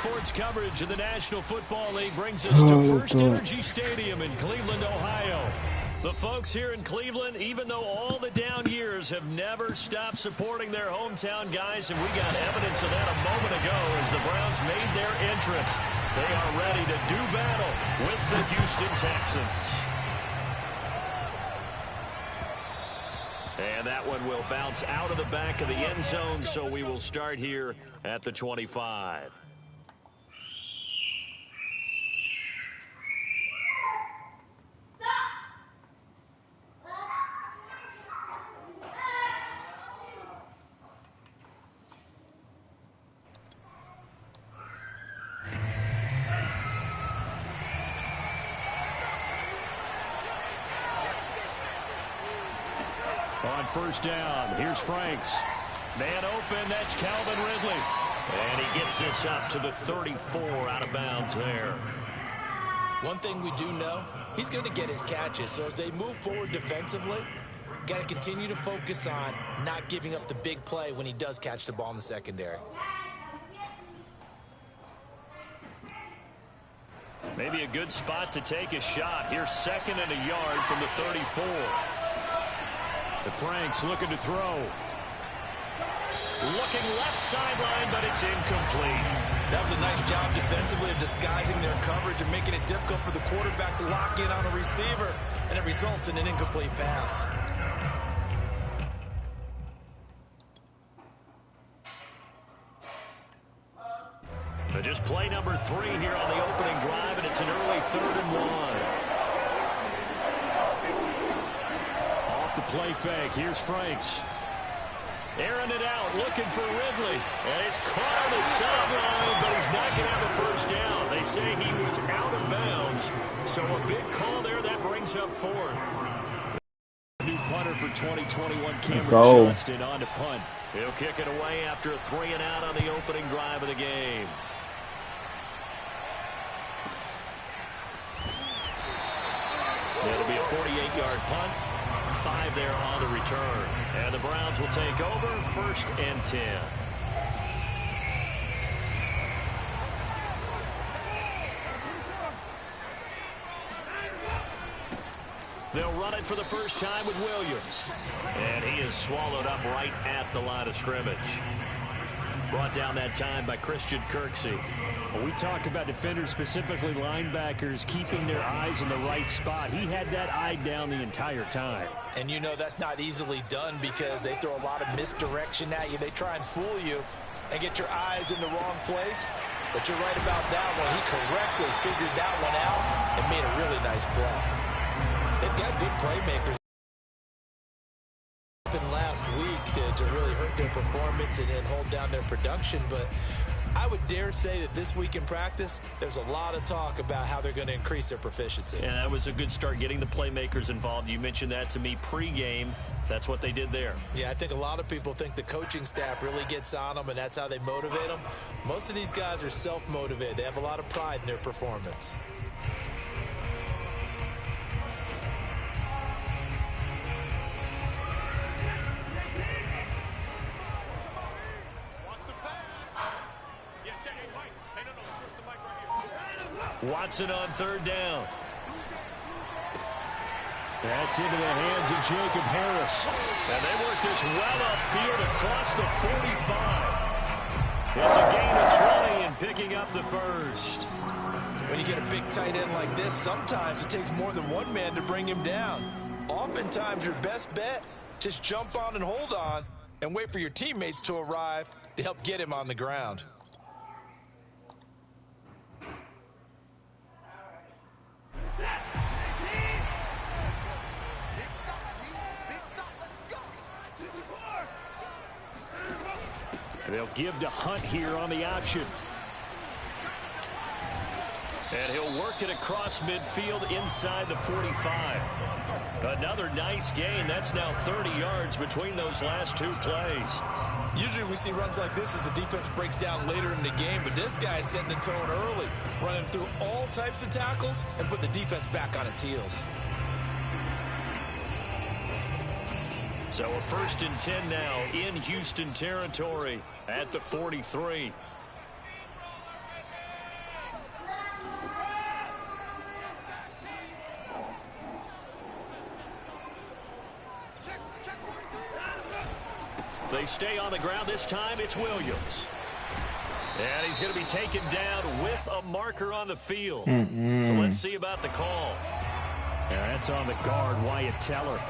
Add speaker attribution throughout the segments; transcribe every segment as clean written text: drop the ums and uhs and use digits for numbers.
Speaker 1: sports coverage of the National Football League brings us to First Energy Stadium in Cleveland, Ohio. The folks here in Cleveland, even though all the down years, have never stopped supporting their hometown guys, and we got evidence of that a moment ago as the Browns made their entrance. They are ready to do battle with the Houston Texans. And that one will bounce out of the back of the end zone, so we will start here at the 25. On first down, here's Franks. Man open, that's Calvin Ridley. And he gets this up to the 34 out of bounds there.
Speaker 2: One thing we do know, he's going to get his catches. So as they move forward defensively, got to continue to focus on not giving up the big play when he does catch the ball in the secondary.
Speaker 1: Maybe a good spot to take a shot. Here's 2nd and a yard from the 34. Franks looking to throw. Looking left sideline, but it's incomplete.
Speaker 2: That was a nice job defensively of disguising their coverage and making it difficult for the quarterback to lock in on a receiver, and it results in an incomplete pass.
Speaker 1: Just play number 3 here on the opening drive, and it's an early 3rd and 1. The play fake. Here's Franks. Airing it out, looking for Ridley. And it's caught on the sideline, but he's not going to have a first down. They say he was out of bounds. So a big call there. That brings up 4th. New punter for 2021, Cameron Johnston on to punt. He'll kick it away after a 3 and out on the opening drive of the game. It'll be a 48-yard punt. 5 there on the return. And the Browns will take over 1st and 10. They'll run it for the first time with Williams. And he is swallowed up right at the line of scrimmage. Brought down that time by Christian Kirksey.
Speaker 3: We talk about defenders, specifically linebackers, keeping their eyes in the right spot. He had that eye down the entire time.
Speaker 2: And you know that's not easily done because they throw a lot of misdirection at you. They try and fool you and get your eyes in the wrong place. But you're right about that one. He correctly figured that one out and made a really nice play. They've got good playmakers last week to really hurt their performance and hold down their production, but I would dare say that this week in practice, there's a lot of talk about how they're going to increase their proficiency.
Speaker 1: Yeah, that was a good start, getting the playmakers involved. You mentioned that to me pregame. That's what they did there.
Speaker 2: Yeah, I think a lot of people think the coaching staff really gets on them, and that's how they motivate them. Most of these guys are self-motivated. They have a lot of pride in their performance.
Speaker 1: Watson on 3rd down. That's into the hands of Jacob Harris. And they work this well upfield across the 45. It's a gain of 20 and picking up the 1st.
Speaker 2: When you get a big tight end like this, sometimes it takes more than one man to bring him down. Oftentimes your best bet, just jump on and hold on and wait for your teammates to arrive to help get him on the ground.
Speaker 1: They'll give to Hunt here on the option. And he'll work it across midfield inside the 45. Another nice gain. That's now 30 yards between those last 2 plays.
Speaker 2: Usually we see runs like this as the defense breaks down later in the game, but this guy's setting the tone early, running through all types of tackles and putting the defense back on its heels.
Speaker 1: So a 1st and 10 now in Houston territory at the 43. They stay on the ground. This time it's Williams. And he's going to be taken down with a marker on the field. So let's see about the call.
Speaker 3: Yeah, that's on the guard, Wyatt Teller.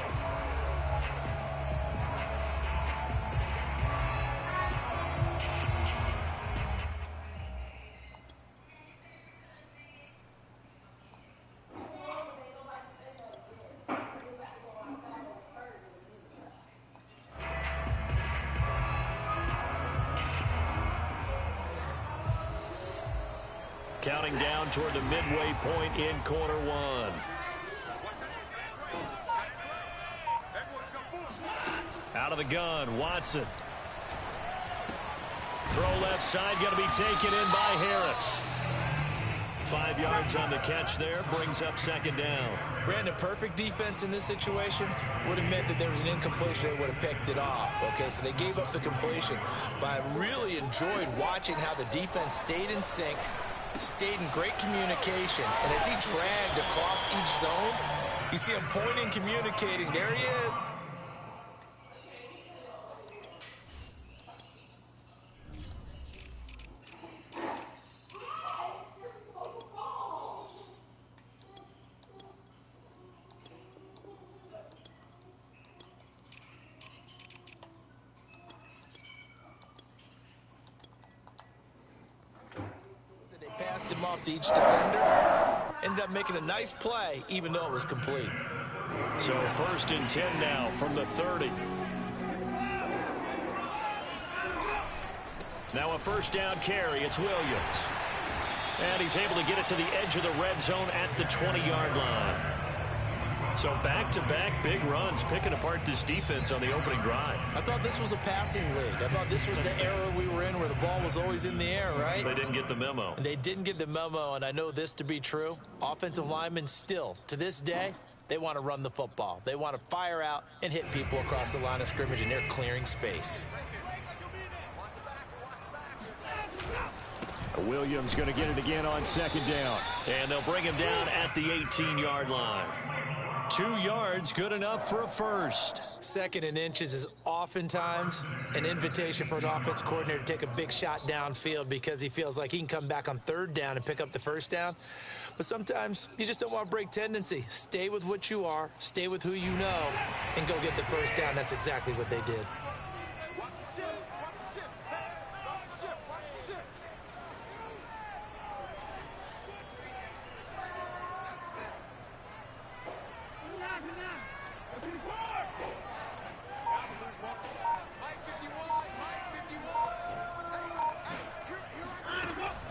Speaker 1: Counting down toward the midway point in quarter one. Out of the gun, Watson. Throw left side, going to be taken in by Harris. 5 yards on the catch there, brings up second down.
Speaker 2: Brandon, perfect defense in this situation would have meant that there was an incompletion. They would have picked it off. Okay, so they gave up the completion. But I really enjoyed watching how the defense stayed in sync, stayed in great communication. And as he dragged across each zone, you see him pointing, communicating. There he is. Passed him off to each defender. Ended up making a nice play, even though it was complete.
Speaker 1: So 1st and 10 now from the 30. Now a first down carry. It's Williams. And he's able to get it to the edge of the red zone at the 20-yard line. So back-to-back big runs, picking apart this defense on the opening drive.
Speaker 2: I thought this was a passing league. I thought this was the era we were in where the ball was always in the air, right?
Speaker 1: They didn't get the memo.
Speaker 2: And they didn't get the memo, and I know this to be true. Offensive linemen still, to this day, they want to run the football. They want to fire out and hit people across the line of scrimmage, and they're clearing space.
Speaker 3: Williams going to get it again on second down.
Speaker 1: And they'll bring him down at the 18-yard line. 2 yards, good enough for a first.
Speaker 2: 2nd and inches is oftentimes an invitation for an offense coordinator to take a big shot downfield because he feels like he can come back on 3rd down and pick up the first down. But sometimes you just don't want to break tendency. Stay with what you are, stay with who you know, and go get the first down. That's exactly what they did.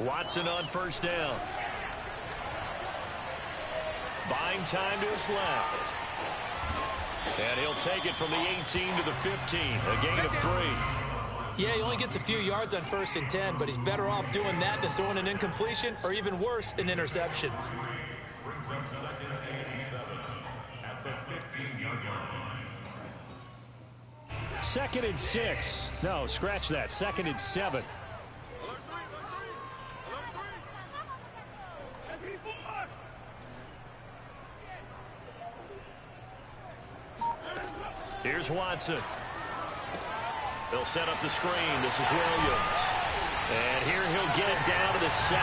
Speaker 1: Watson on first down. Buying time to his left. And he'll take it from the 18 to the 15. A gain of 3.
Speaker 2: Yeah, he only gets a few yards on 1st and 10, but he's better off doing that than throwing an incompletion or even worse, an interception.
Speaker 4: Brings up 2nd and 7 at the 15-yard line.
Speaker 3: 2nd and 6. No, scratch that. 2nd and 7.
Speaker 1: Here's Watson. They'll set up the screen. This is Williams. And here he'll get it down to the 7.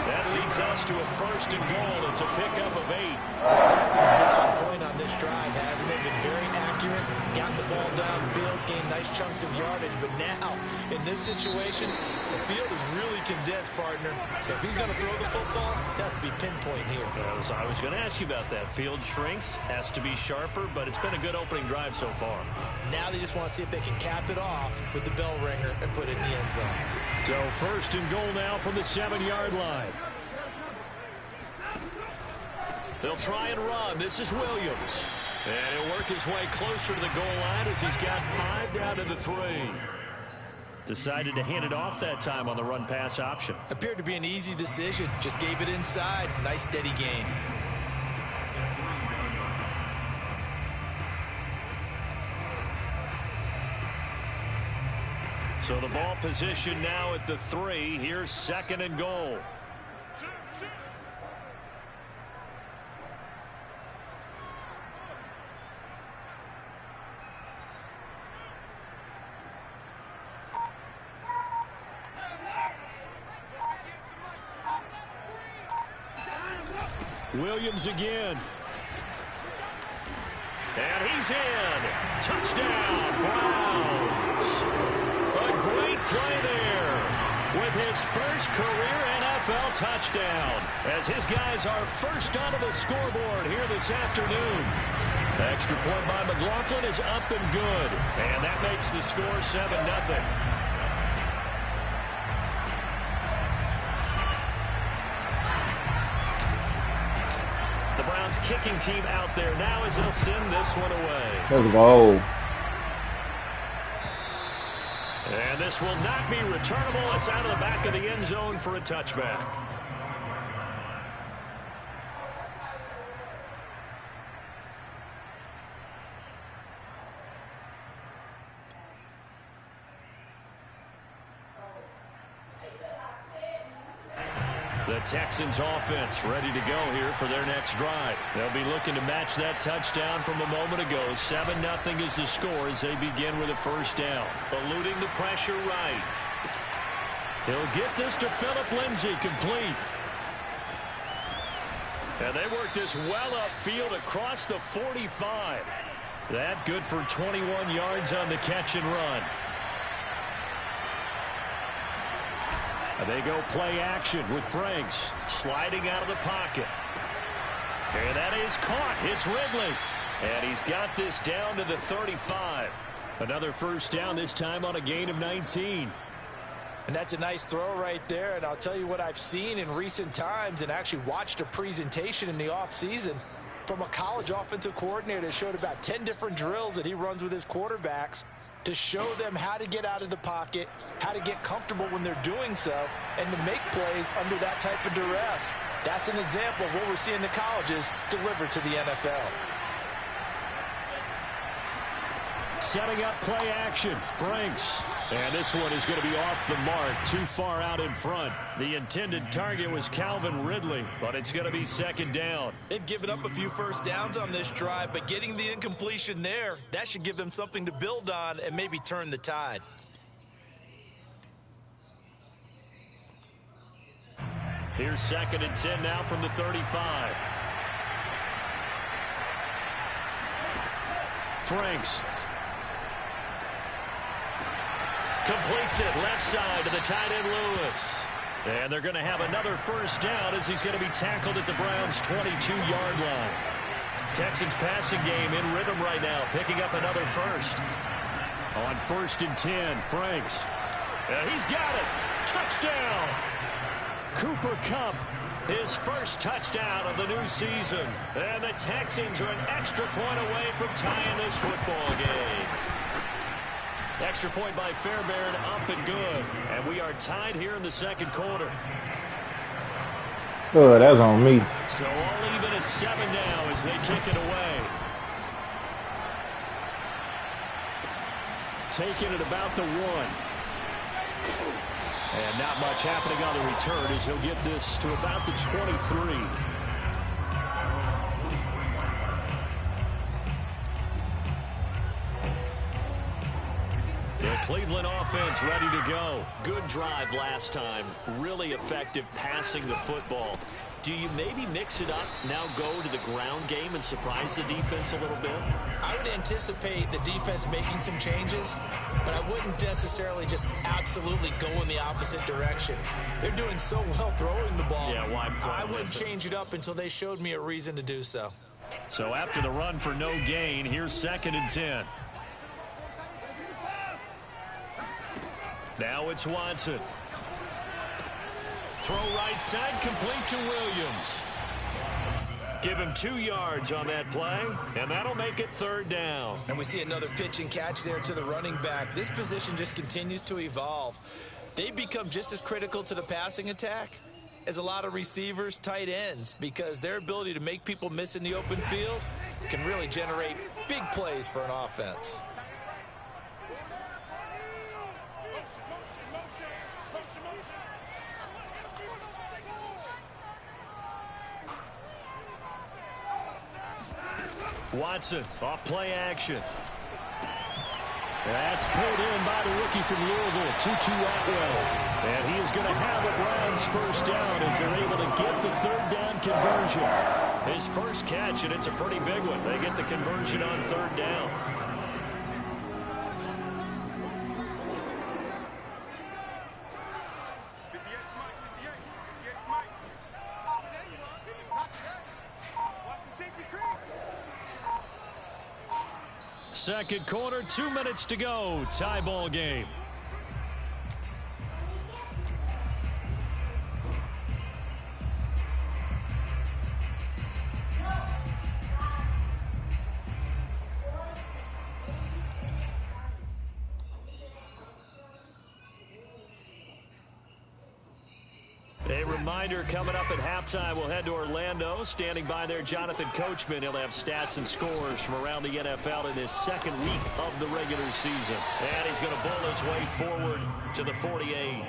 Speaker 1: That leads us to a 1st and goal. It's a pickup of 8.
Speaker 2: This passing's been on point on this drive, hasn't it? Been very accurate. Gotten the ball downfield, gained nice chunks of yardage. But now, in this situation, the field is really condensed, partner. So if he's going to throw the football, that would be pinpoint here.
Speaker 1: I was going to ask you about that. Field shrinks, has to be sharper, but it's been a good opening drive so far.
Speaker 2: Now they just want to see if they can cap it off with the bell ringer and put it in the end zone.
Speaker 3: So 1st and goal now from the 7-yard line.
Speaker 1: They'll try and run. This is Williams. And he'll work his way closer to the goal line as he's got 5 down to the 3.
Speaker 3: Decided to hand it off that time on the run-pass option.
Speaker 2: Appeared to be an easy decision. Just gave it inside. Nice steady gain.
Speaker 1: So the ball position now at the 3. Here's 2nd and goal. Williams again. And he's in. Touchdown, Browns. A great play there with his first career NFL touchdown, as his guys are first onto the scoreboard here this afternoon. The extra point by McLaughlin is up and good, and that makes the score 7-0. The Browns kicking team out there now as they'll send this one away.
Speaker 5: Let's go.
Speaker 1: And this will not be returnable. It's out of the back of the end zone for a touchback. The Texans offense ready to go here for their next drive. They'll be looking to match that touchdown from a moment ago. 7-0 is the score as they begin with a first down. Eluding the pressure right. He'll get this to Phillip Lindsay, complete. And they work this well upfield across the 45. That good for 21 yards on the catch and run. And they go play action with Franks sliding out of the pocket. And that is caught. It's Ridley. And he's got this down to the 35. Another first down, this time on a gain of 19.
Speaker 2: And that's a nice throw right there. And I'll tell you what I've seen in recent times and actually watched a presentation in the offseason from a college offensive coordinator that showed about 10 different drills that he runs with his quarterbacks to show them how to get out of the pocket, how to get comfortable when they're doing so, and to make plays under that type of duress. That's an example of what we're seeing the colleges deliver to the NFL.
Speaker 1: Setting up play action, Franks. And this one is going to be off the mark, too far out in front. The intended target was Calvin Ridley, but it's going to be second down.
Speaker 2: They've given up a few first downs on this drive, but getting the incompletion there, that should give them something to build on and maybe turn the tide.
Speaker 1: Here's 2nd and 10 now from the 35. Franks. Completes it left side to the tight end Lewis. And they're going to have another first down as he's going to be tackled at the Browns' 22-yard line. Texans passing game in rhythm right now, picking up another first. On 1st and 10, Franks. And he's got it. Touchdown. Cooper Kupp, his first touchdown of the new season. And the Texans are an extra point away from tying this football game. Extra point by Fairbairn, up and good. And we are tied here in the second quarter.
Speaker 5: Oh, that's on me.
Speaker 1: So all even at 7 now as they kick it away. Taking it about the 1. And not much happening on the return as he'll get this to about the 23. The Cleveland offense ready to go. Good drive last time. Really effective passing the football. Do you maybe mix it up, now go to the ground game and surprise the defense a little bit?
Speaker 2: I would anticipate the defense making some changes, but I wouldn't necessarily just absolutely go in the opposite direction. They're doing so well throwing the ball.
Speaker 1: Yeah, why
Speaker 2: I wouldn't change it up until they showed me a reason to do so.
Speaker 1: So after the run for no gain, here's 2nd and 10. Now it's Watson. Throw right side, complete to Williams. Give him 2 yards on that play, and that'll make it 3rd down.
Speaker 2: And we see another pitch and catch there to the running back. This position just continues to evolve. They become just as critical to the passing attack as a lot of receivers, tight ends, because their ability to make people miss in the open field can really generate big plays for an offense.
Speaker 1: Watson off play action.
Speaker 3: That's pulled in by the rookie from Louisville, Tutu Atwell. And he is going to have a Browns first down as they're able to get the third down conversion. His first catch, and it's a pretty big one. They get the conversion on third down. Second quarter, 2 minutes to go. Tie ball game. A reminder, coming up at halftime, we'll head to Orlando. Standing by there, Jonathan Coachman. He'll have stats and scores from around the NFL in his second week of the regular season. And he's going to bowl his way forward to the 48.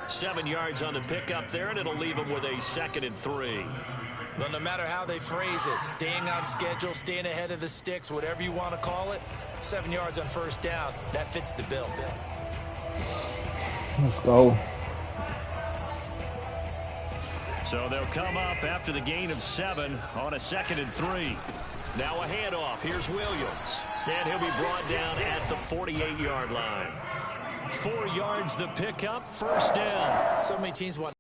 Speaker 3: 7 yards on the pickup there, and it'll leave him with a 2nd and 3.
Speaker 2: Well, no matter how they phrase it, staying on schedule, staying ahead of the sticks, whatever you want to call it, 7 yards on first down, that fits the bill.
Speaker 5: Let's go.
Speaker 3: So they'll come up after the gain of 7 on a 2nd and 3. Now a handoff. Here's Williams. And he'll be brought down at the 48-yard line. 4 yards the pickup, first down.
Speaker 2: So many teams want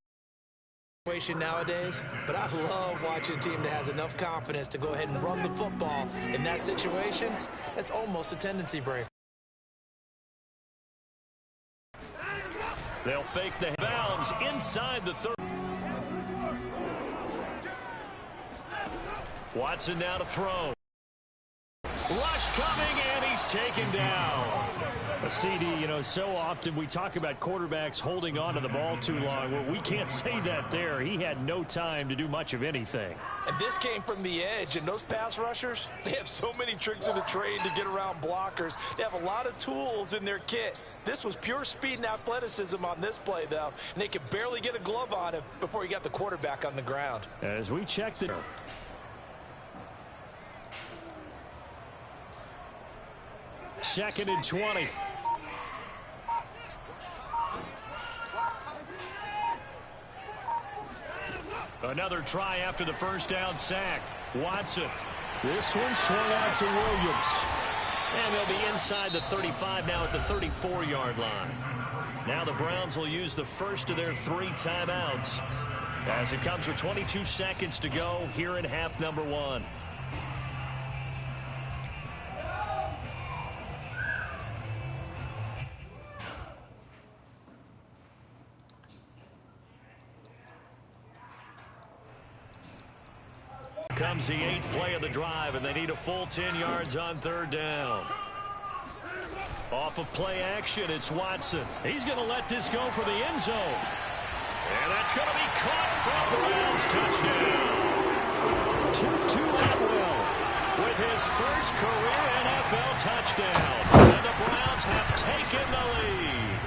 Speaker 2: situation nowadays, but I love watching a team that has enough confidence to go ahead and run the football. In that situation, that's almost a tendency break.
Speaker 3: They'll fake the bounds inside the 30. Watson now to throw. Rush coming, and he's taken down. A CD, you know, so often we talk about quarterbacks holding on to the ball too long. Well, we can't say that there. He had no time to do much of anything.
Speaker 2: And this came from the edge, and those pass rushers, they have so many tricks in the trade to get around blockers. They have a lot of tools in their kit. This was pure speed and athleticism on this play, though, and they could barely get a glove on him before he got the quarterback on the ground.
Speaker 3: As we check the... 2nd and 20. Another try after the first down sack. Watson. This one swung out to Williams. And they'll be inside the 35 now at the 34-yard line. Now the Browns will use the first of their 3 timeouts as it comes with 22 seconds to go here in half number 1. Comes the 8th play of the drive, and they need a full 10 yards on third down. Off of play action, it's Watson. He's going to let this go for the end zone. And that's going to be caught from Browns touchdown. Tutu Atwell with his first career NFL touchdown. And the Browns have taken the lead.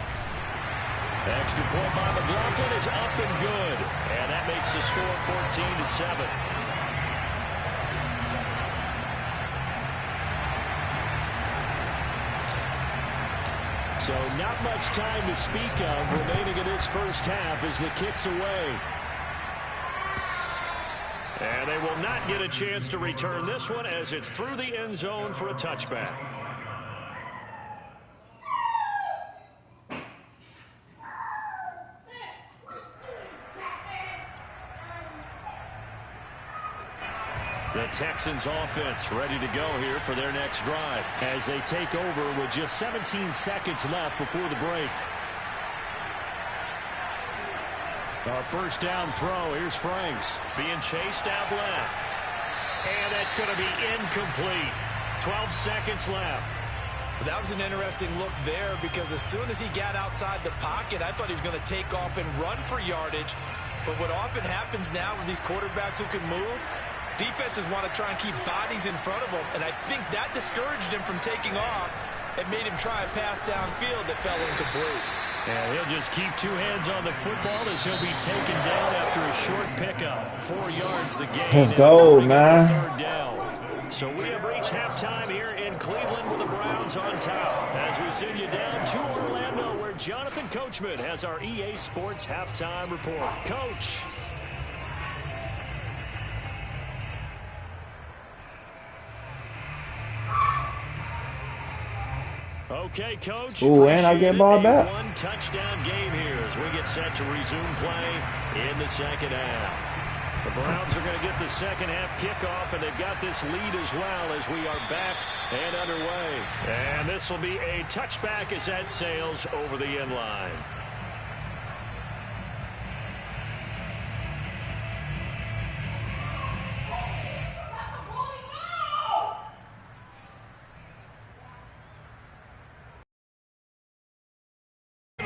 Speaker 3: Extra point by McLaughlin is up and good. And that makes the score 14-7. So not much time to speak of remaining in this first half as the kick's away. And they will not get a chance to return this one as it's through the end zone for a touchback. The Texans offense ready to go here for their next drive as they take over with just 17 seconds left before the break. Our first down throw. Here's Franks being chased out left. And that's going to be incomplete. 12 seconds left.
Speaker 2: That was an interesting look there because as soon as he got outside the pocket, I thought he was going to take off and run for yardage. But what often happens now with these quarterbacks who can move, defenses want to try and keep bodies in front of them, and I think that discouraged him from taking off and made him try a pass downfield that fell incomplete.
Speaker 3: And he'll just keep 2 hands on the football as he'll be taken down after a short pickup. 4 yards the gain.
Speaker 5: Let's go, man.
Speaker 3: Third down. So we have reached halftime here in Cleveland with the Browns Texans on top as we send you down to Orlando, where Jonathan Coachman has our EA Sports halftime report. Coach. Okay, Coach.
Speaker 5: Ooh, and I get ball back.
Speaker 3: One touchdown game here as we get set to resume play in the second half. The Browns are going to get the second half kickoff, and they've got this lead as well as we are back and underway. And this will be a touchback as that sails over the end line.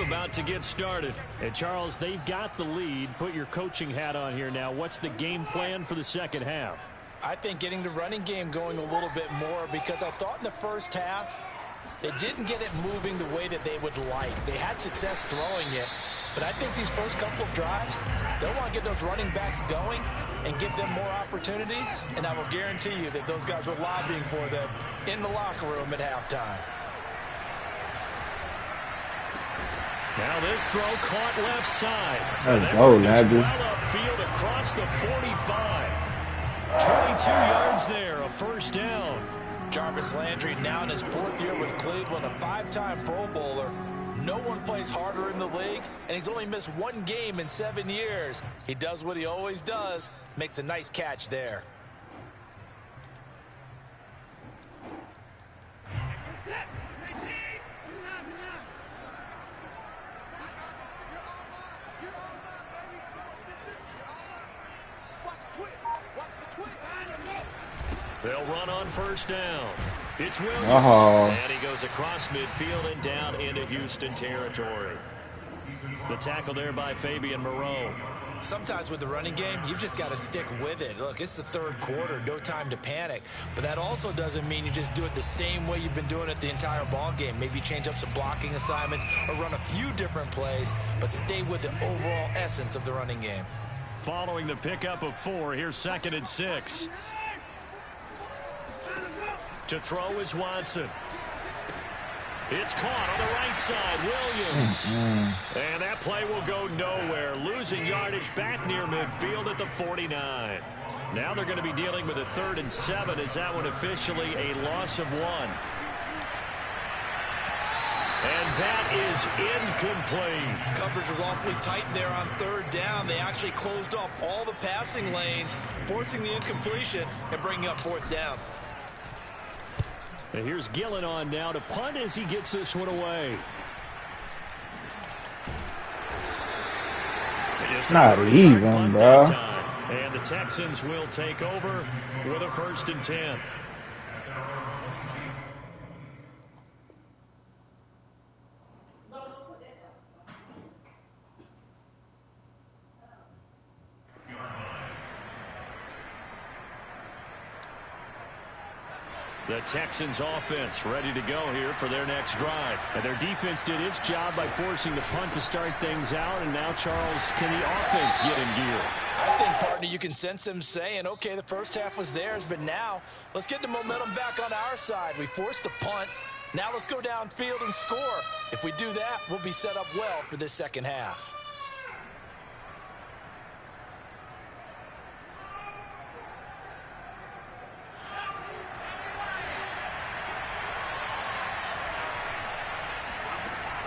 Speaker 3: About to get started. And Charles, they've got the lead. Put your coaching hat on here now. What's the game plan for the second half?
Speaker 2: I think getting the running game going a little bit more, because I thought in the first half they didn't get it moving the way that they would like. They had success throwing it, but I think these first couple of drives, they'll want to get those running backs going and give them more opportunities, and I will guarantee you that those guys were lobbying for them in the locker room at halftime.
Speaker 3: Now this throw caught left side.
Speaker 5: Let's go, Landry.
Speaker 3: Well upfield across the 45. 22 yards there, a first down.
Speaker 2: Jarvis Landry now in his 4th year with Cleveland, a 5-time Pro Bowler. No one plays harder in the league, and he's only missed 1 game in 7 years. He does what he always does, makes a nice catch there.
Speaker 3: They'll run on first down. It's Williams. And he goes across midfield and down into Houston territory. The tackle there by Fabian Moreau.
Speaker 2: Sometimes with the running game, you've just got to stick with it. Look, it's the 3rd quarter, no time to panic. But that also doesn't mean you just do it the same way you've been doing it the entire ball game. Maybe change up some blocking assignments or run a few different plays, but stay with the overall essence of the running game.
Speaker 3: Following the pickup of 4, here's 2nd and 6. To throw is Watson. It's caught on the right side, Williams. And that play will go nowhere. Losing yardage back near midfield at the 49. Now they're going to be dealing with a 3rd and 7. Is that one officially a loss of 1? And that is incomplete.
Speaker 2: Coverage was awfully tight there on 3rd down. They actually closed off all the passing lanes, forcing the incompletion and bringing up 4th down.
Speaker 3: And here's Gillen on now to punt as he gets this one away.
Speaker 5: Not even, bro.
Speaker 3: And the Texans will take over with a 1st and 10. The Texans offense ready to go here for their next drive. And their defense did its job by forcing the punt to start things out. And now, Charles, can the offense get in gear?
Speaker 2: I think, partner, you can sense them saying, okay, the first half was theirs, but now let's get the momentum back on our side. We forced a punt. Now let's go downfield and score. If we do that, we'll be set up well for this second half.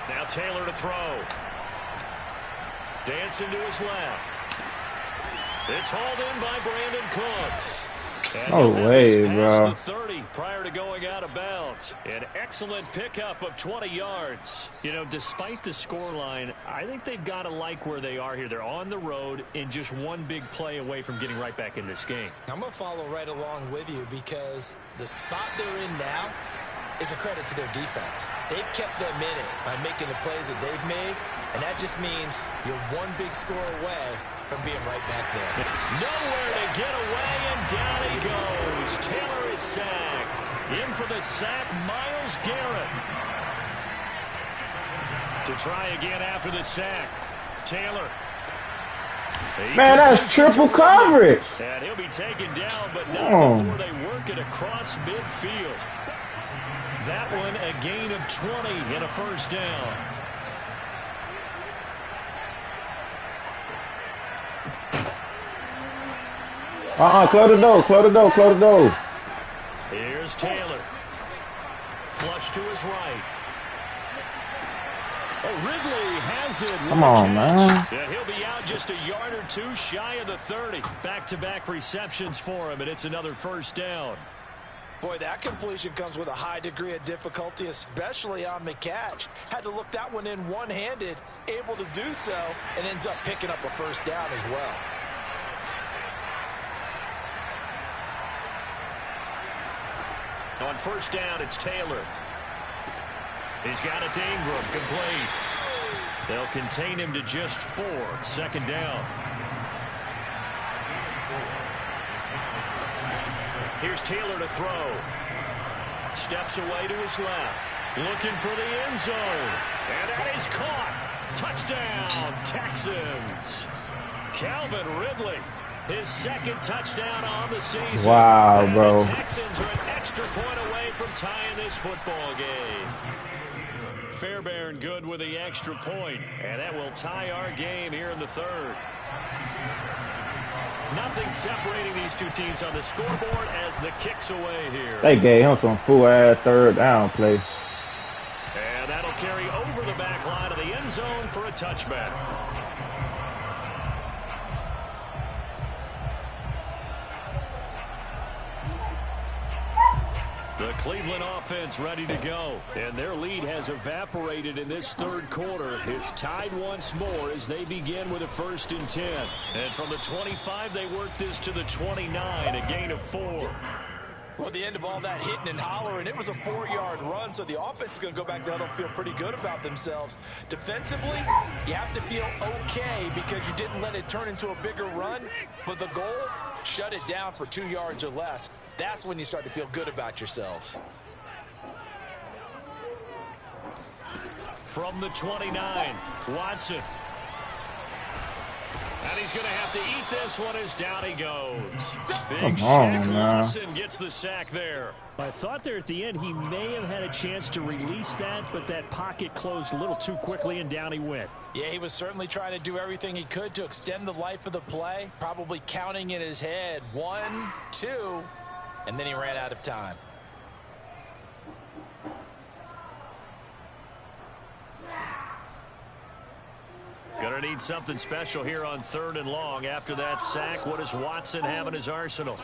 Speaker 3: Now Taylor to throw. Dancing to his left. It's hauled in by Brandon Cooks. And
Speaker 5: no way, bro.
Speaker 3: The 30 prior to going out of bounds. An excellent pickup of 20 yards. You know, despite the scoreline, I think they've got to like where they are here. They're on the road and just one big play away from getting right back in this game.
Speaker 2: I'm going to follow right along with you because the spot they're in now is a credit to their defense. They've kept them in it by making the plays that they've made, and that just means you're one big score away from being right back there.
Speaker 3: Nowhere to get away, and down he goes. Taylor is sacked. In for the sack, Myles Garrett. To try again after the sack, Taylor.
Speaker 5: Man, that's triple coverage.
Speaker 3: And he'll be taken down, but not before they work it across midfield. That one a gain of 20 and a first down.
Speaker 5: Close the door, close the door, close the door.
Speaker 3: Here's Taylor. Flush to his right. Oh, Ridley has it.
Speaker 5: Come on, man.
Speaker 3: Yeah, he'll be out just a yard or two shy of the 30. Back-to-back receptions for him, and it's another first down.
Speaker 2: Boy, that completion comes with a high degree of difficulty, especially on the catch. Had to look that one in one-handed, able to do so, and ends up picking up a first down as well.
Speaker 3: On first down, it's Taylor. He's got it to Ingram, complete. They'll contain him to just 4. Second down. Here's Taylor to throw. Steps away to his left. Looking for the end zone. And that is caught. Touchdown, Texans. Calvin Ridley, his second touchdown on the season.
Speaker 5: Wow, bro.
Speaker 3: The Texans are an extra point away from tying this football game. Fairbairn good with the extra point, and that will tie our game here in the third. Nothing separating these two teams on the scoreboard as the kick's away here.
Speaker 5: They gave him some full-ass third down play.
Speaker 3: And that'll carry over the back line of the end zone for a touchback. The Cleveland offense ready to go. And their lead has evaporated in this third quarter. It's tied once more as they begin with a 1st and 10. And from the 25, they work this to the 29, a gain of 4.
Speaker 2: Well, at the end of all that hitting and hollering, it was a 4-yard run, so the offense is going to go back there and feel pretty good about themselves. Defensively, you have to feel okay because you didn't let it turn into a bigger run, but the goal, shut it down for 2 yards or less. That's when you start to feel good about yourselves.
Speaker 3: From the 29, Watson. And he's going to have to eat this one as down he goes. Big Shaq Lawson gets the sack there.
Speaker 1: I thought there at the end he may have had a chance to release that, but that pocket closed a little too quickly and down he went.
Speaker 2: Yeah, he was certainly trying to do everything he could to extend the life of the play, probably counting in his head 1, 2, and then he ran out of time.
Speaker 3: Gonna need something special here on 3rd and long. After that sack, what does Watson have in his arsenal?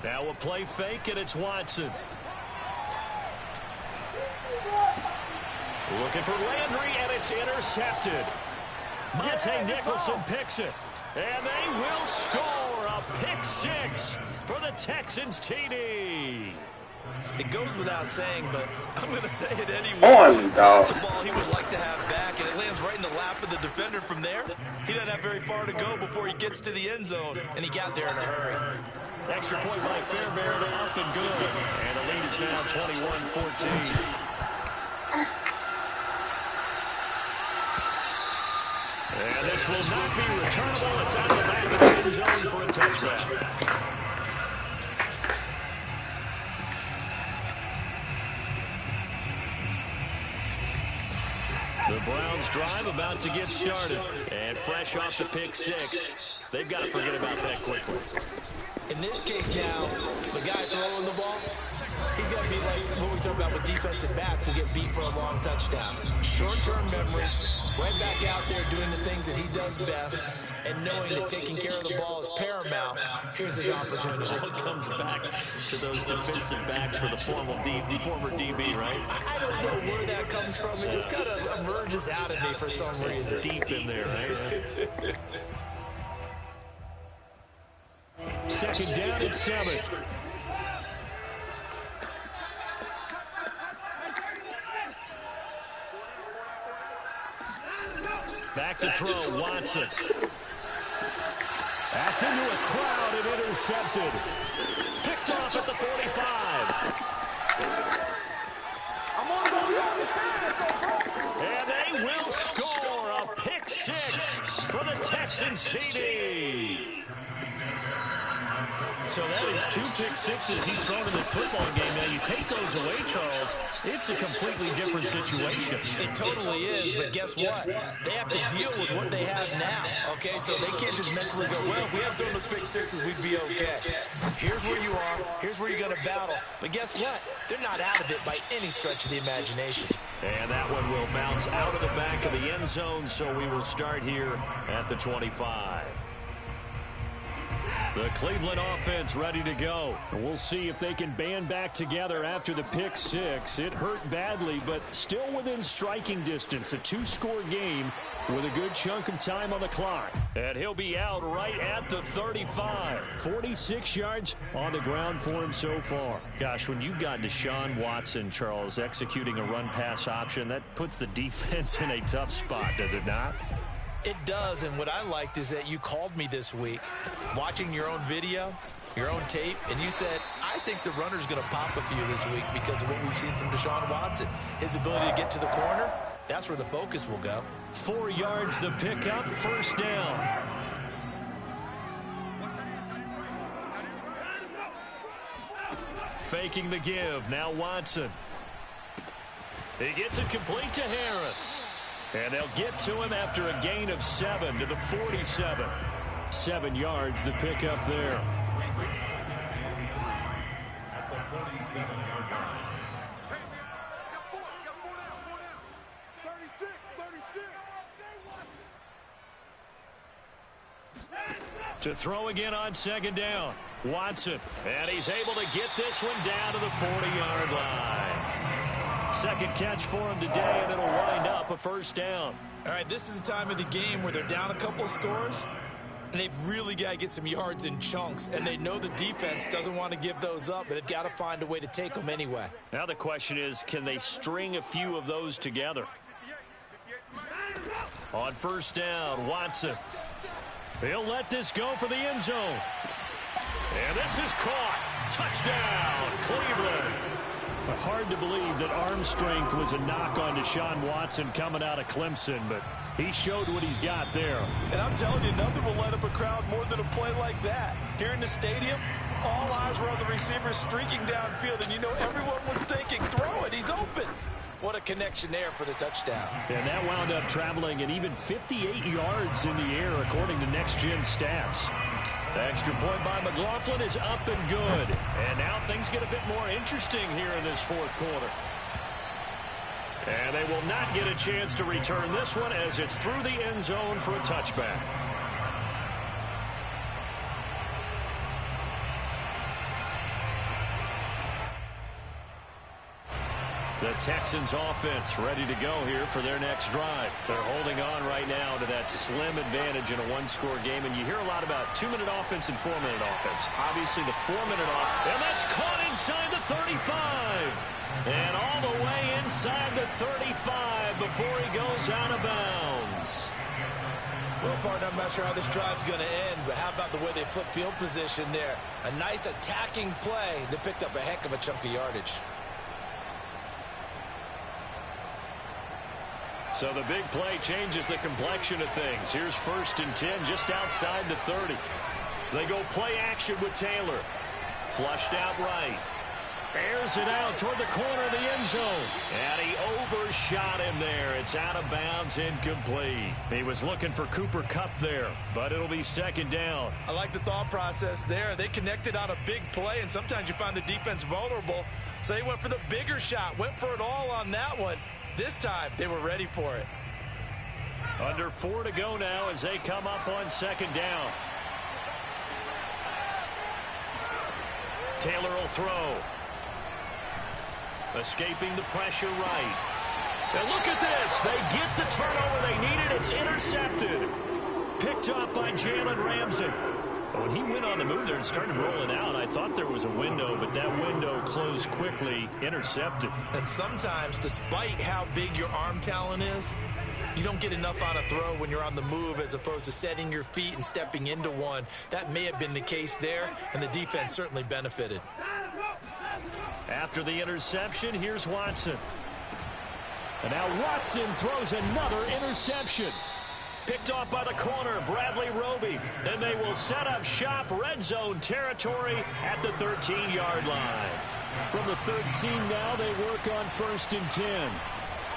Speaker 3: Now a play fake, and it's Watson. Looking for Landry, and it's intercepted. Monte Nicholson picks it. And they will score a pick 6 for the Texans TD.
Speaker 2: It goes without saying, but I'm going to say it anyway. That's a ball he would like to have back, and it lands right in the lap of the defender from there. He doesn't have very far to go before he gets to the end zone, and he got there in a hurry.
Speaker 3: Extra point by Fairbairn, up and good. And the lead is now 21-14. And this will not be returnable. It's out of the back of the end zone for a touchback. The Browns drive about to get started. And fresh off the pick 6, they've got to forget about that quickly.
Speaker 2: In this case now, the guy throwing the ball, he's got to be like what we talk about with defensive backs who get beat for a long touchdown. Short-term memory, right back out there doing the things that he does best, and knowing that taking care of the ball is paramount. Here's his opportunity.
Speaker 3: It comes back to those defensive backs for the former DB, right?
Speaker 2: I don't know where that comes from. It just kind of emerges out of me for some reason.
Speaker 3: Deep in there, right? Second down and 7. Back to throw, Watson. That's into a crowd and intercepted. Picked off at the 45. And they will score a pick 6 for the Texans TD. So that is 2 pick sixes he's thrown in this football game. Now, you take those away, Charles, it's a completely different situation.
Speaker 2: It totally is, but guess what? They have to deal with what they have now, okay? So they can't just mentally go, well, if we had thrown those pick sixes, we'd be okay. Here's where you are. Here's where you're going to battle. But guess what? They're not out of it by any stretch of the imagination.
Speaker 3: And that one will bounce out of the back of the end zone, so we will start here at the 25. The Cleveland offense ready to go. We'll see if they can band back together after the pick six. It hurt badly, but still within striking distance. A 2-score game with a good chunk of time on the clock. And he'll be out right at the 35. 46 yards on the ground for him so far. Gosh, when you've got Deshaun Watson, Charles, executing a run-pass option, that puts the defense in a tough spot, does it not?
Speaker 2: It does, and what I liked is that you called me this week, watching your own video, your own tape, and you said, I think the runner's going to pop a few this week because of what we've seen from Deshaun Watson. His ability to get to the corner, that's where the focus will go.
Speaker 3: 4 yards the pickup, first down. Faking the give, now Watson. He gets it complete to Harris. And they'll get to him after a gain of 7 to the 47. 7 yards the pickup there.
Speaker 4: At the 47-yard line.
Speaker 3: To throw again on second down. Watson. And he's able to get this one down to the 40-yard line. Second catch for him today, and it'll wind up a first down.
Speaker 2: All right, this is the time of the game where they're down a couple of scores, and they've really got to get some yards in chunks, and they know the defense doesn't want to give those up, but they've got to find a way to take them anyway.
Speaker 3: Now the question is, can they string a few of those together? On first down, Watson. He'll let this go for the end zone. And this is caught. Touchdown, Cleveland. Hard to believe that arm strength was a knock on Deshaun Watson coming out of Clemson, but he showed what he's got there.
Speaker 2: And I'm telling you, nothing will light up a crowd more than a play like that. Here in the stadium, all eyes were on the receiver streaking downfield, and you know everyone was thinking, throw it, he's open. What a connection there for the touchdown.
Speaker 3: And that wound up traveling an even 58 yards in the air, according to next-gen stats. The extra point by McLaughlin is up and good. And now things get a bit more interesting here in this fourth quarter. And they will not get a chance to return this one as it's through the end zone for a touchback. The Texans offense ready to go here for their next drive. They're holding on right now to that slim advantage in a one-score game. And you hear a lot about 2-minute offense and 4-minute offense. Obviously, the 4-minute offense. And that's caught inside the 35. And all the way inside the 35 before he goes out of bounds.
Speaker 2: Well, partner, I'm not sure how this drive's going to end, but how about the way they flip field position there? A nice attacking play that picked up a heck of a chunk of yardage.
Speaker 3: So the big play changes the complexion of things. Here's 1st and 10 just outside the 30. They go play action with Taylor. Flushed out right. Airs it out toward the corner of the end zone. And he overshot him there. It's out of bounds, incomplete. He was looking for Cooper Kupp there, but it'll be second down.
Speaker 2: I like the thought process there. They connected on a big play, and sometimes you find the defense vulnerable. So they went for the bigger shot, went for it all on that one. This time, they were ready for it.
Speaker 3: Under 4 to go now as they come up on second down. Taylor will throw. Escaping the pressure right. And look at this. They get the turnover they needed. It's intercepted. Picked up by Jalen Ramsey. When he went on the move there and started rolling out, I thought there was a window, but that window closed quickly, intercepted.
Speaker 2: And sometimes, despite how big your arm talent is, you don't get enough on a throw when you're on the move as opposed to setting your feet and stepping into one. That may have been the case there, and the defense certainly benefited.
Speaker 3: After the interception, here's Watson. And now Watson throws another interception. Picked off by the corner, Bradley Roby. And they will set up shop, red zone territory at the 13-yard line.
Speaker 1: From the 13 now, they work on 1st and 10.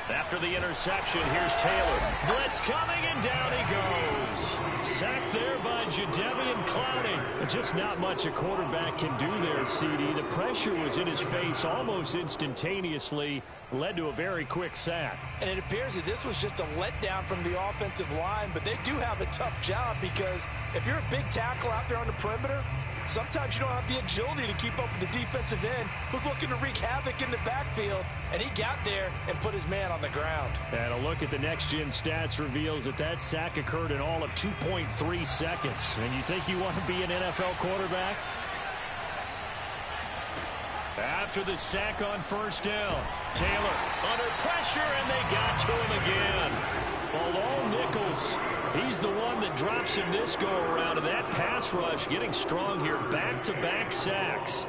Speaker 3: After the interception, here's Taylor. Blitz coming, and down he goes.
Speaker 1: Sacked there by Jadeveon Clowney. Just not much a quarterback can do there, CD. The pressure was in his face almost instantaneously. Led to a very quick sack.
Speaker 2: And it appears that this was just a letdown from the offensive line, but they do have a tough job because if you're a big tackle out there on the perimeter, sometimes you don't have the agility to keep up with the defensive end who's looking to wreak havoc in the backfield, and he got there and put his man on the ground.
Speaker 1: And a look at the next-gen stats reveals that that sack occurred in all of 2.3 seconds. And you think you want to be an NFL quarterback?
Speaker 3: After the sack on 1st down, Taylor under pressure, and they got to him again. Although Nichols, he's the one that drops him this go-around, and that pass rush getting strong here. Back-to-back sacks.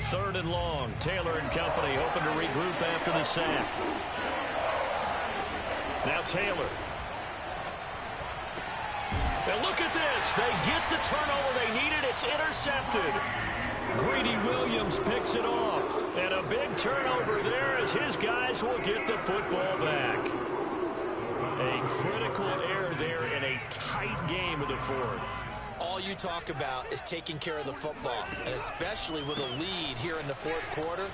Speaker 3: Third and long. Taylor and company hoping to regroup after the sack. Now Taylor. And look at this. They get the turnover they needed. It's intercepted. Greedy Williams picks it off. And a big turnover there as his guys will get the football back. A critical error there in a tight game of the 4th.
Speaker 2: All you talk about is taking care of the football, and especially with a lead here in the 4th quarter.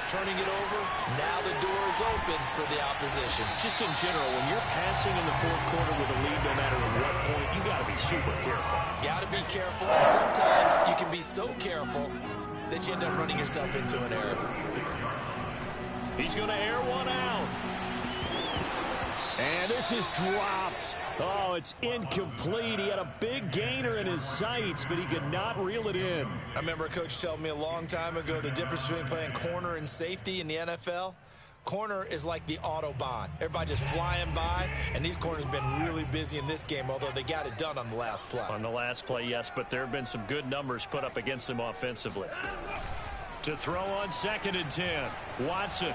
Speaker 2: Turning it over, now the door is open for the opposition.
Speaker 3: Just in general, when you're passing in the 4th quarter with a lead, no matter at what point, you got to be super careful.
Speaker 2: Got to be careful, and sometimes you can be so careful that you end up running yourself into an error.
Speaker 3: He's going to air one out.
Speaker 1: And this is dropped. Oh, it's incomplete. He had a big gainer in his sights, but he could not reel it in.
Speaker 2: I remember a coach telling me a long time ago the difference between playing corner and safety in the NFL. Corner is like the Autobahn. Everybody just flying by, and these corners have been really busy in this game, although they got it done on the last play.
Speaker 3: On the last play, yes, but there have been some good numbers put up against them offensively.
Speaker 1: To throw on 2nd and 10. Watson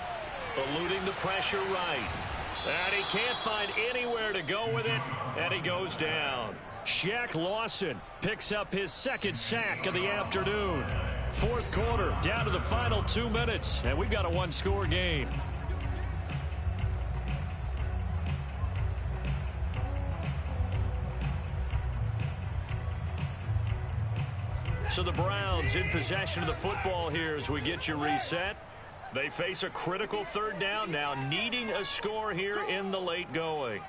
Speaker 3: Eluding the pressure right. And he can't find anywhere to go with it, and he goes down.
Speaker 1: Shaq Lawson picks up his 2nd sack of the afternoon. 4th quarter, down to the final 2 minutes, and we've got a 1-score game. So the Browns in possession of the football here as we get you reset. They face a critical 3rd down now, needing a score here in the late going.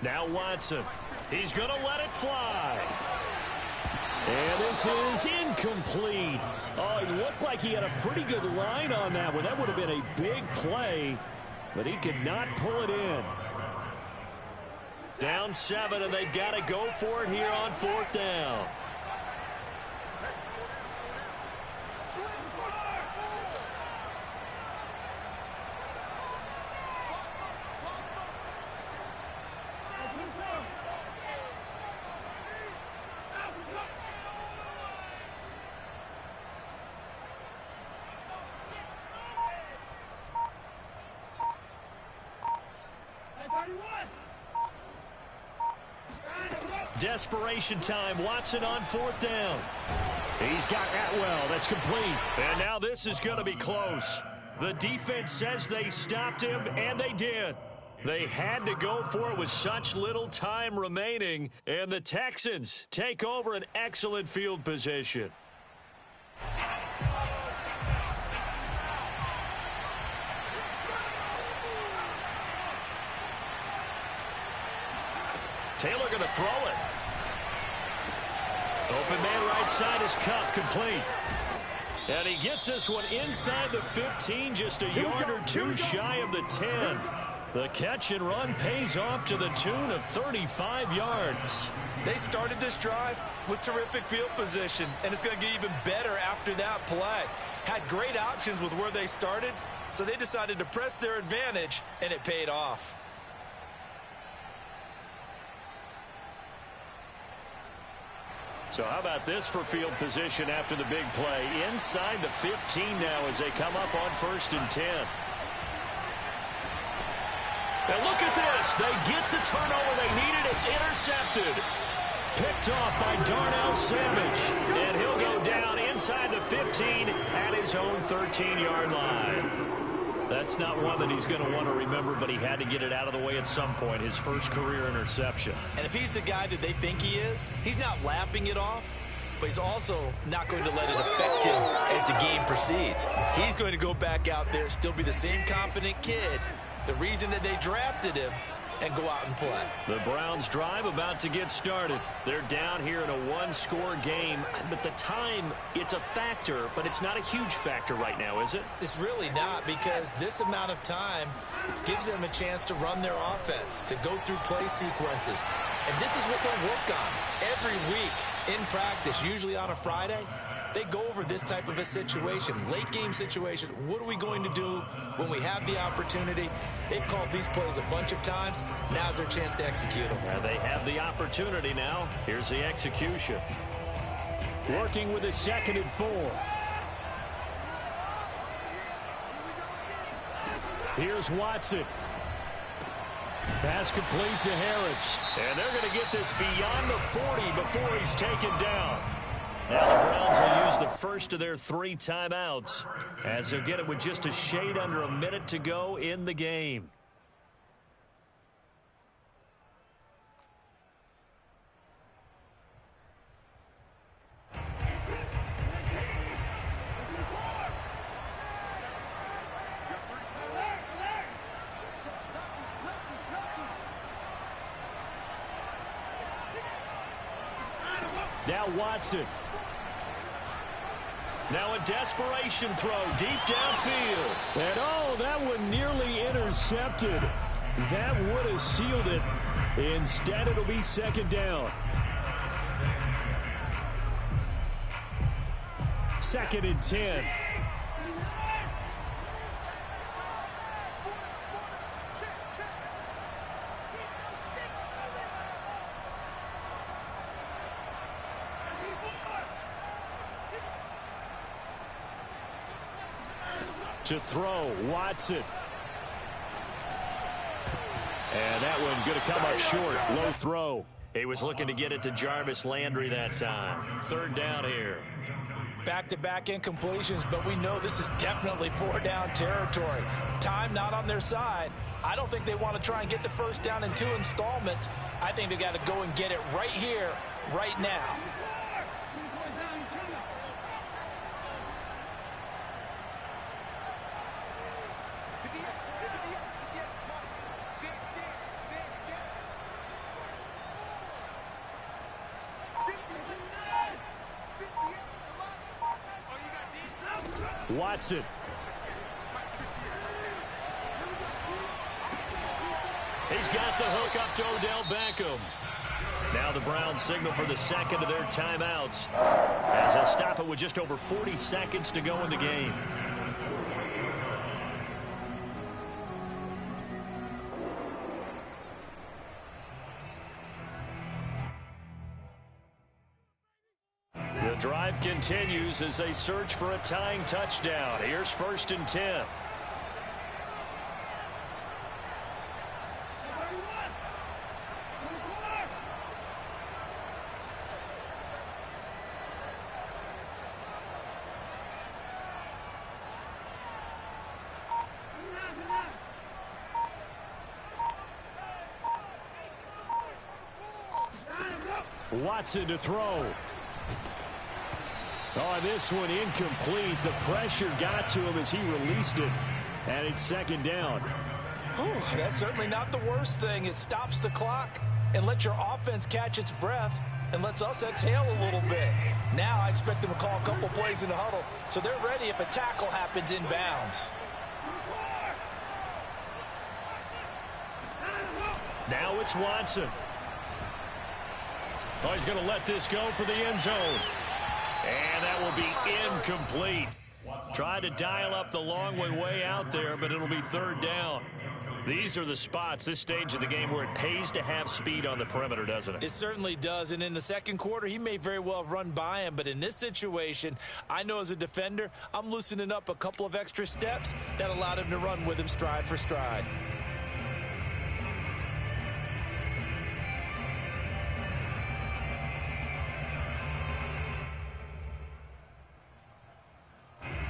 Speaker 1: Now Watson. He's going to let it fly. And this is incomplete. Oh, he looked like he had a pretty good line on that one. That would have been a big play, but he could not pull it in.
Speaker 3: Down 7, and they've got to go for it here on 4th down. Desperation time. Watson on 4th down.
Speaker 1: He's got Atwell. That's complete.
Speaker 3: And now this is going to be close. The defense says they stopped him, and they did. They had to go for it with such little time remaining, and the Texans take over an excellent field position. Taylor going to throw it. Open man right side is Cup, complete. And he gets this one inside the 15, just a yard or two shy of the 10. The catch and run pays off to the tune of 35 yards.
Speaker 2: They started this drive with terrific field position, and it's going to get even better after that play. Had great options with where they started, so they decided to press their advantage, and it paid off.
Speaker 3: So how about this for field position after the big play? Inside the 15 now as they come up on 1st and 10. And look at this. They get the turnover they needed. It's intercepted. Picked off by Darnell Savage. And he'll go down inside the 15 at his own 13-yard line. That's not one that he's going to want to remember, but he had to get it out of the way at some point, his first career interception.
Speaker 2: And if he's the guy that they think he is, he's not laughing it off, but he's also not going to let it affect him as the game proceeds. He's going to go back out there, still be the same confident kid, the reason that they drafted him, and go out and play.
Speaker 3: The Browns drive about to get started. They're down here in a one-score game. But the time, it's a factor, but it's not a huge factor right now, is it?
Speaker 2: It's really not, because this amount of time gives them a chance to run their offense, to go through play sequences. And this is what they'll work on every week in practice, usually on a Friday. They go over this type of a situation, late game situation. What are we going to do when we have the opportunity? They've called these plays a bunch of times. Now's their chance to execute them.
Speaker 3: Well, they have the opportunity now. Here's the execution. Working with a 2nd and 4. Here's Watson. Pass complete to Harris. And they're going to get this beyond the 40 before he's taken down. Now the Browns will use the first of their 3 timeouts as they'll get it with just a shade under a minute to go in the game. Now Watson. Now a desperation throw deep downfield. And oh, that one nearly intercepted. That would have sealed it. Instead, it'll be 2nd down. 2nd and 10. To throw, Watson. And that one going to come up short. Low throw. He was looking to get it to Jarvis Landry that time. 3rd down here.
Speaker 2: Back-to-back incompletions, but we know this is definitely 4-down territory. Time not on their side. I don't think they want to try and get the 1st down in 2 installments. I think they got to go and get it right here, right now.
Speaker 3: Watson. He's got the hook up to Odell Beckham. Now the Browns signal for the 2nd of their timeouts as they'll stop it with just over 40 seconds to go in the game. The drive continues as they search for a tying touchdown. Here's 1st and 10. Watson to throw. Oh, this one incomplete. The pressure got to him as he released it, and it's 2nd down.
Speaker 2: Whew, that's certainly not the worst thing. It stops the clock and lets your offense catch its breath and lets us exhale a little bit. Now I expect them to call a couple plays in the huddle so they're ready if a tackle happens inbounds.
Speaker 3: Now it's Watson. Oh, he's going to let this go for the end zone. And that will be incomplete. Tried to dial up the long way out there, but it'll be third down. These are the spots, this stage of the game, where it pays to have speed on the perimeter, doesn't it?
Speaker 2: It certainly does, and in the second quarter, he may very well have run by him, but in this situation, I know as a defender, I'm loosening up a couple of extra steps that allowed him to run with him stride for stride.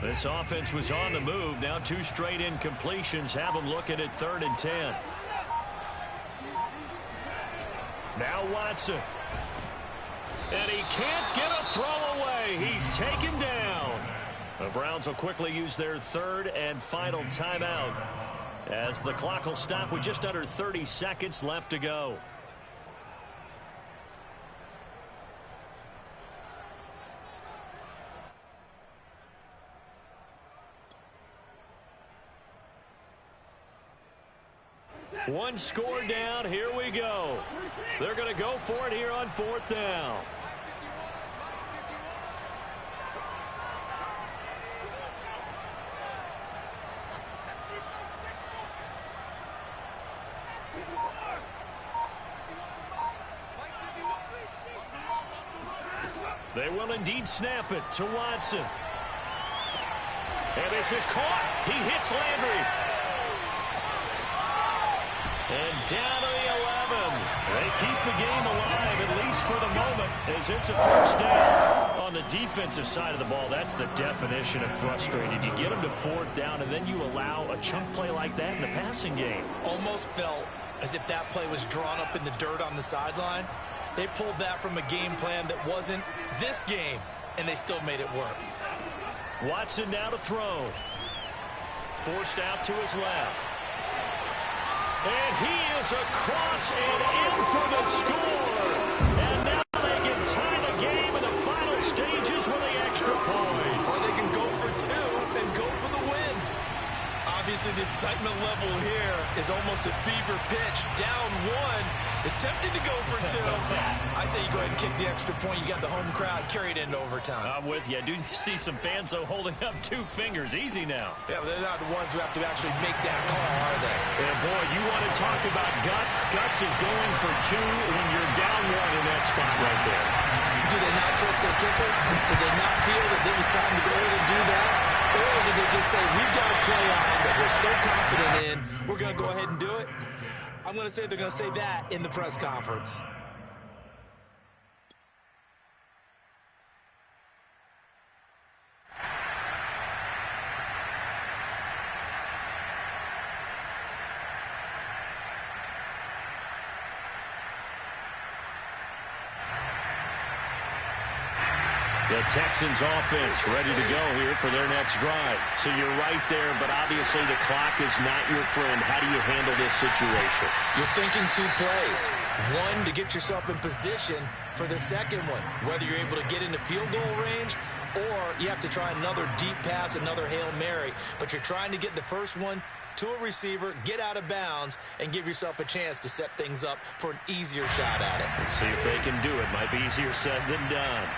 Speaker 3: This offense was on the move. Now 2 straight incompletions have them looking at 3rd and 10. Now Watson. And he can't get a throw away. He's taken down. The Browns will quickly use their 3rd and final timeout as the clock will stop with just under 30 seconds left to go. One score down. Here we go. They're going to go for it here on 4th down. They will indeed snap it to Watson. And this is caught. He hits Landry. And down to the 11. They keep the game alive, at least for the moment, as it's a first down. On the defensive side of the ball, that's the definition of frustrated. You get them to 4th down, and then you allow a chunk play like that in the passing game.
Speaker 2: Almost felt as if that play was drawn up in the dirt on the sideline. They pulled that from a game plan that wasn't this game, and they still made it work.
Speaker 3: Watson now to throw. Forced out to his left. And he is across and in for the score. And now they can tie the game in the final stages with the extra point.
Speaker 2: Or they can go for 2 and go for the win. Obviously, the excitement level here is almost a fever pitch. Down 1 is tempted to go for 2. I say you go ahead and kick the extra point. You got the home crowd carried into overtime.
Speaker 3: I'm with you. I do see some fans, though, holding up 2 fingers. Easy now.
Speaker 2: Yeah, but they're not the ones who have to actually make that call, are they?
Speaker 3: And, boy, you want to talk about guts. Guts is going for 2 when you're down 1 in that spot right there.
Speaker 2: Do they not trust their kicker? Did they not feel that it was time to go ahead and do that? Or did they just say, we've got a play on that we're so confident in, we're going to go ahead and do it? I'm going to say they're going to say that in the press conference.
Speaker 3: The Texans offense ready to go here for their next drive. So you're right there, but obviously the clock is not your friend. How do you handle this situation?
Speaker 2: You're thinking 2 plays. 1, to get yourself in position for the second one, whether you're able to get into field goal range or you have to try another deep pass, another Hail Mary. But you're trying to get the first one to a receiver, get out of bounds, and give yourself a chance to set things up for an easier shot at it.
Speaker 3: Let's see if they can do it. Might be easier said than done.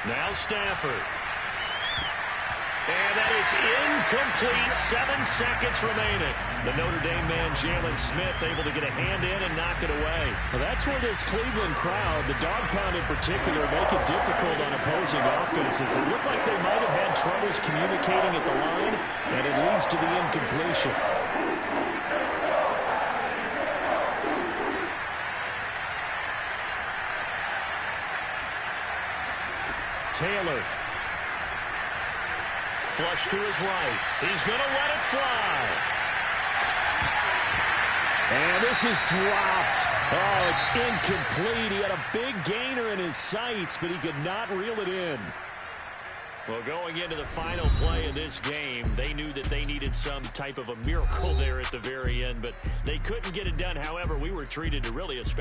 Speaker 3: Now Stafford. And that is incomplete. 7 seconds remaining. The Notre Dame man, Jalen Smith, able to get a hand in and knock it away.
Speaker 1: Well, that's where this Cleveland crowd, the dog pound in particular, make it difficult on opposing offenses. It looked like they might have had troubles communicating at the line, and it leads to the incompletion.
Speaker 3: Taylor. Flush to his right. He's going to let it fly.
Speaker 1: And this is dropped. Oh, it's incomplete. He had a big gainer in his sights, but he could not reel it in.
Speaker 3: Well, going into the final play of this game, they knew that they needed some type of a miracle there at the very end, but they couldn't get it done. However, we were treated to really a